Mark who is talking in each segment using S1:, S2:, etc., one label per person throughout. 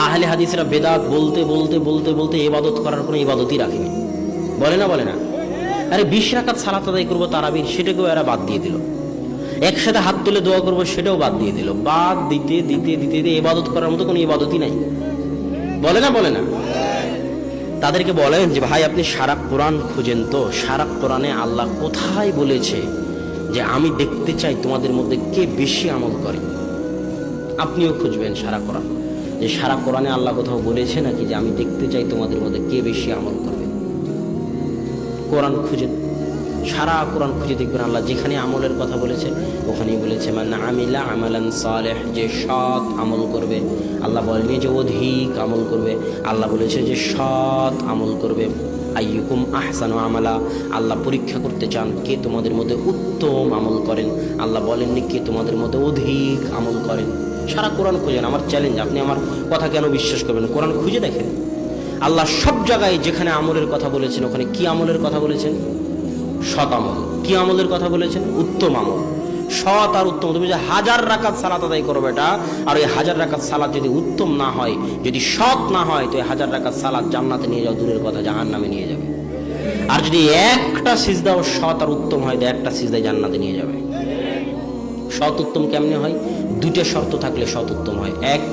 S1: আহলে হাদিসরা বেদাত বলতে বলতে বলতে বলতে ইবাদত করার কোনো ইবাদতই রাখেনি। বলে না আরে 20 রাকাত সালাত আদায় করবো তারাবির, সেটাকেও এরা বাদ দিয়ে দিল। একসাথে হাত তুলে দোয়া করবো, সেটাও বাদ দিয়ে দিল। বাদ দিতে দিতে দিতে দিতে ইবাদত করার মতো কোনো ইবাদতই নাই। বলে না তাদেরকে বলেন যে ভাই আপনি সারা কোরআন খুঁজেন তো, সারা কোরআনে আল্লাহ কোথায় বলেছে যে আমি দেখতে চাই তোমাদের মধ্যে কে বেশি আমল করে? আপনিও খুঁজবেন সারা কোরআন, যে সারা কোরআনে আল্লাহ কোথাও বলেছে নাকি যে আমি দেখতে চাই তোমাদের মধ্যে কে বেশি আমল করবে। কোরআন খুঁজেন, সারা কোরআন খুঁজে দেখবেন আল্লাহ যেখানে আমলের কথা বলেছে ওখানেই বলেছে মান আমিলা আমালান সালেহ, যে সৎ আমল করবে। আল্লাহ বলেনি যে অধিক আমল করবে, আল্লাহ বলেছে যে সৎ আমল করবে। আইয়ুকুম আহসানু আমালা, আল্লাহ পরীক্ষা করতে চান কে তোমাদের মধ্যে উত্তম আমল করেন। আল্লাহ বলেননি কে তোমাদের মধ্যে অধিক আমল করেন। সারা কোরআন খুঁজেন। আমার চ্যালেঞ্জ, আপনি আমার কথা কেন বিশ্বাস করবেন? কোরআন খুঁজে দেখেন। আল্লাহ সব জায়গায় যেখানে আমলের কথা বলেছেন ওখানে কি আমলের কথা বলেছেন? সৎ আমল। কি আমলের কথা বলেছেন? উত্তম আমল। সৎ আর উত্তম। তুমি যে 1000 রাকাত সালাত আদায় করো বেটা, আর ওই 1000 রাকাত সালাত যদি উত্তম না হয়, যদি সৎ না হয়, তো 1000 রাকাত সালাত জান্নাতে নিয়ে যাও দূরের কথা, জাহান্নামে নিয়ে যাবে। আর যদি একটা সিজদাও সৎ আর উত্তম হয়, তো একটা সিজদায় জান্নাতে নিয়ে যাবে। সৎ উত্তম কেমনে হয়? 2টা শর্ত থাকলে সৎ উত্তম হয়। 1,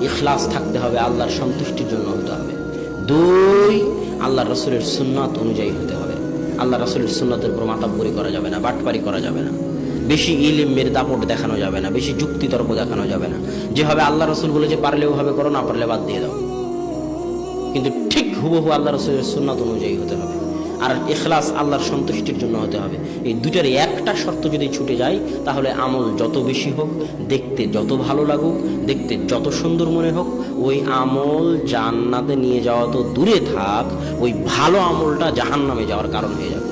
S1: ইখলাস থাকতে হবে, আল্লাহর সন্তুষ্টির জন্য হতে হবে। 2, আল্লাহ রসুলের সুন্নাত অনুযায়ী হতে হবে। আল্লাহ রসুলের সুন্নাতের উপর মাতাব্বরি করা যাবে না, বাটপারি করা যাবে না, বেশি ইলমের দাপট দেখানো যাবে না, বেশি যুক্তিতর্ক দেখানো যাবে না। যেভাবে আল্লাহ রসুল বলেছে পারলে ওভাবে করো, না পারলে বাদ দিয়ে দাও, কিন্তু ঠিক হুবহু আল্লাহ রসুলের সুন্নাত অনুযায়ী হতে হবে। আর ইখলাস আল্লাহর সন্তুষ্টির জন্য হতে হবে। এই দুটার একটা শর্ত যদি ছুটে যায়, তাহলে আমল যত বেশি হোক, দেখতে যত ভালো লাগুক, দেখতে যত সুন্দর মনে হোক, ওই আমল জান্নাতে নিয়ে যাওয়া তো দূরে থাক, ওই ভালো আমলটা জাহান্নামে যাওয়ার কারণ হয়ে যাবে।